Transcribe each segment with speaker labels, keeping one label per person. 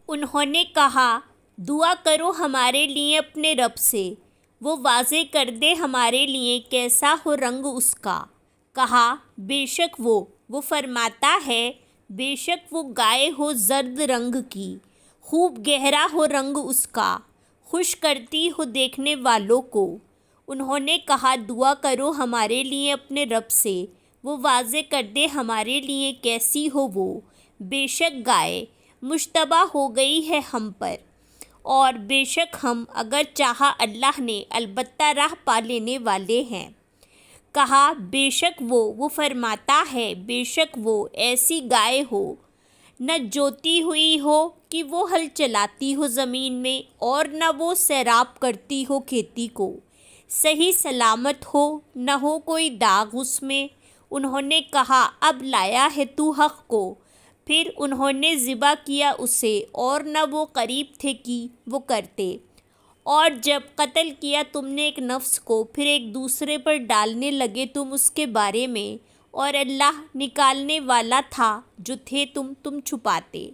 Speaker 1: انہوں نے کہا دعا کرو ہمارے لیے اپنے رب سے، وہ واضح کر دے ہمارے لیے کیسا ہو رنگ اس کا۔ کہا بے شک وہ فرماتا ہے، بے شک وہ گائے ہو زرد رنگ کی، خوب گہرا ہو رنگ اس کا، خوش کرتی ہو دیکھنے والوں کو۔ انہوں نے کہا دعا کرو ہمارے لیے اپنے رب سے، وہ واضح کر دے ہمارے لیے کیسی ہو وہ، بے شک گائے مشتبہ ہو گئی ہے ہم پر، اور بے شک ہم اگر چاہا اللہ نے البتہ راہ پا لینے والے ہیں۔ کہا بے شک وہ فرماتا ہے، بے شک وہ ایسی گائے ہو، نہ جوتی ہوئی ہو کہ وہ ہل چلاتی ہو زمین میں، اور نہ وہ سیراب کرتی ہو کھیتی کو، صحیح سلامت ہو، نہ ہو کوئی داغ اس میں۔ انہوں نے کہا اب لایا ہے تو حق کو، پھر انہوں نے ذبح کیا اسے، اور نہ وہ قریب تھے کہ وہ کرتے۔ اور جب قتل کیا تم نے ایک نفس کو، پھر ایک دوسرے پر ڈالنے لگے تم اس کے بارے میں، اور اللہ نکالنے والا تھا جو تھے تم چھپاتے۔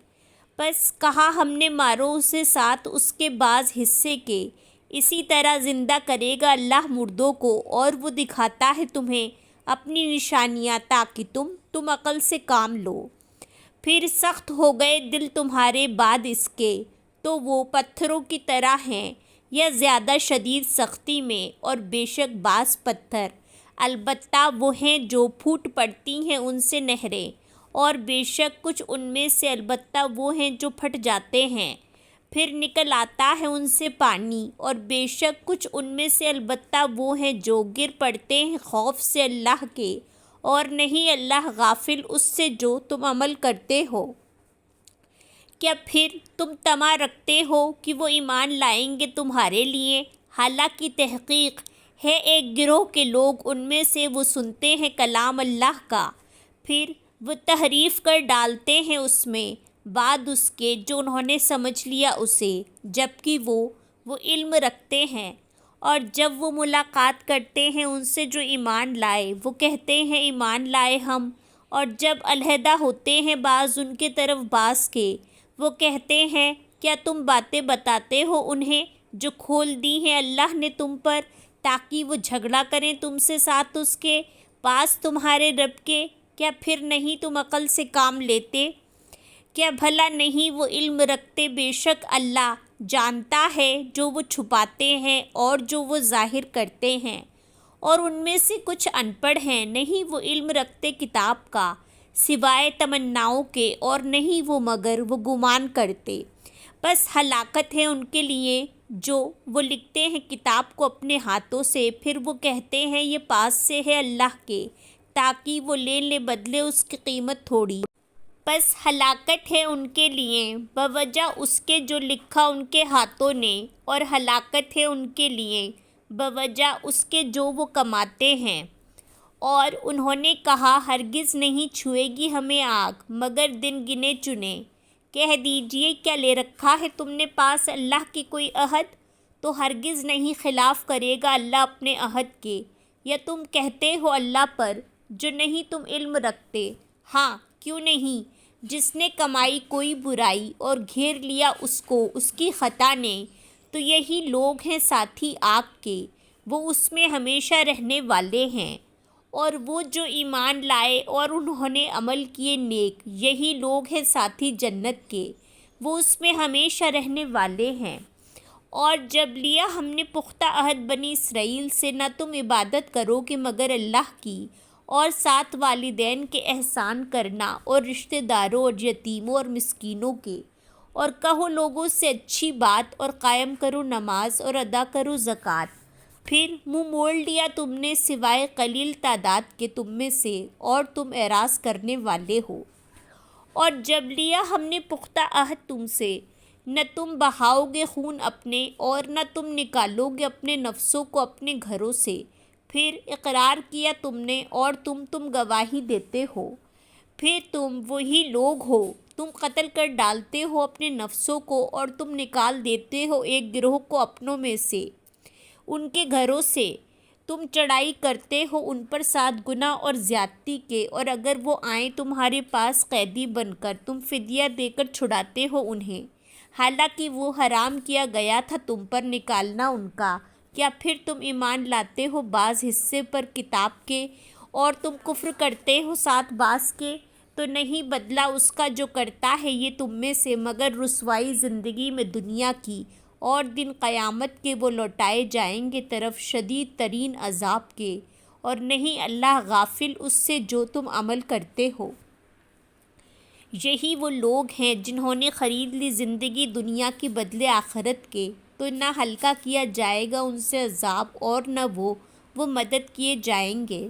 Speaker 1: بس کہا ہم نے مارو اسے ساتھ اس کے بعض حصے کے، اسی طرح زندہ کرے گا اللہ مردوں کو، اور وہ دکھاتا ہے تمہیں اپنی نشانیاں تاکہ تم عقل سے کام لو۔ پھر سخت ہو گئے دل تمہارے بعد اس کے، تو وہ پتھروں کی طرح ہیں یا زیادہ شدید سختی میں، اور بے شک بعض پتھر البتہ وہ ہیں جو پھوٹ پڑتی ہیں ان سے نہریں، اور بے شک کچھ ان میں سے البتہ وہ ہیں جو پھٹ جاتے ہیں پھر نکل آتا ہے ان سے پانی، اور بے شک کچھ ان میں سے البتہ وہ ہیں جو گر پڑتے ہیں خوف سے اللہ کے، اور نہیں اللہ غافل اس سے جو تم عمل کرتے ہو۔ کیا پھر تم طمع رکھتے ہو کہ وہ ایمان لائیں گے تمہارے لیے؟ حالانکہ تحقیق ہے ایک گروہ کے لوگ ان میں سے وہ سنتے ہیں کلام اللہ کا، پھر وہ تحریف کر ڈالتے ہیں اس میں بعد اس کے جو انہوں نے سمجھ لیا اسے، جبکہ وہ علم رکھتے ہیں۔ اور جب وہ ملاقات کرتے ہیں ان سے جو ایمان لائے، وہ کہتے ہیں ایمان لائے ہم، اور جب علیحدہ ہوتے ہیں بعض ان کے طرف بعض کے، وہ کہتے ہیں کیا تم باتیں بتاتے ہو انہیں جو کھول دی ہیں اللہ نے تم پر، تاکہ وہ جھگڑا کریں تم سے ساتھ اس کے پاس تمہارے رب کے؟ کیا پھر نہیں تم عقل سے کام لیتے؟ کیا بھلا نہیں وہ علم رکھتے؟ بے شک اللہ جانتا ہے جو وہ چھپاتے ہیں اور جو وہ ظاہر کرتے ہیں، اور ان میں سے کچھ ان پڑھ ہیں، نہیں وہ علم رکھتے کتاب کا سوائے تمناؤں کے، اور نہیں وہ مگر وہ گمان کرتے۔ بس ہلاکت ہے ان کے لیے جو وہ لکھتے ہیں کتاب کو اپنے ہاتھوں سے، پھر وہ کہتے ہیں یہ پاس سے ہے اللہ کے، تاکہ وہ لے بدلے اس کی قیمت تھوڑی۔ بس ہلاکت ہے ان کے لیے بوجہ اس کے جو لکھا ان کے ہاتھوں نے، اور ہلاکت ہے ان کے لیے بوجہ اس کے جو وہ کماتے ہیں۔ اور انہوں نے کہا ہرگز نہیں چھوئے گی ہمیں آگ مگر دن گنے چنے۔ کہہ دیجئے کیا لے رکھا ہے تم نے پاس اللہ کی کوئی عہد؟ تو ہرگز نہیں خلاف کرے گا اللہ اپنے عہد کے، یا تم کہتے ہو اللہ پر جو نہیں تم علم رکھتے۔ ہاں کیوں نہیں، جس نے کمائی کوئی برائی اور گھیر لیا اس کو اس کی خطا نے، تو یہی لوگ ہیں ساتھی آگ کے، وہ اس میں ہمیشہ رہنے والے ہیں۔ اور وہ جو ایمان لائے اور انہوں نے عمل کیے نیک، یہی لوگ ہیں ساتھی جنت کے، وہ اس میں ہمیشہ رہنے والے ہیں۔ اور جب لیا ہم نے پختہ عہد بنی اسرائیل سے، نہ تم عبادت کرو گے مگر اللہ کی، اور ساتھ والدین کے احسان کرنا، اور رشتہ داروں اور یتیموں اور مسکینوں کے، اور کہو لوگوں سے اچھی بات، اور قائم کرو نماز اور ادا کرو زکوٰۃ۔ پھر منہ موڑ لیا تم نے سوائے قلیل تعداد کے تم میں سے، اور تم اعراض کرنے والے ہو۔ اور جب لیا ہم نے پختہ عہد تم سے، نہ تم بہاؤ گے خون اپنے، اور نہ تم نکالو گے اپنے نفسوں کو اپنے گھروں سے، پھر اقرار کیا تم نے اور تم گواہی دیتے ہو، پھر تم وہی لوگ ہو، تم قتل کر ڈالتے ہو اپنے نفسوں کو، اور تم نکال دیتے ہو ایک گروہ کو اپنوں میں سے ان کے گھروں سے، تم چڑھائی کرتے ہو ان پر 7 گنا اور زیادتی کے، اور اگر وہ آئیں تمہارے پاس قیدی بن کر، تم فدیہ دے کر چھڑاتے ہو انہیں، حالانکہ وہ حرام کیا گیا تھا تم پر نکالنا ان کا۔ کیا پھر تم ایمان لاتے ہو بعض حصے پر کتاب کے اور تم کفر کرتے ہو ساتھ بعض کے؟ تو نہیں بدلہ اس کا جو کرتا ہے یہ تم میں سے مگر رسوائی زندگی میں دنیا کی، اور دن قیامت کے وہ لوٹائے جائیں گے طرف شدید ترین عذاب کے، اور نہیں اللہ غافل اس سے جو تم عمل کرتے ہو۔ یہی وہ لوگ ہیں جنہوں نے خرید لی زندگی دنیا کے بدلے آخرت کے، تو نہ ہلکا کیا جائے گا ان سے عذاب اور نہ وہ مدد کیے جائیں گے۔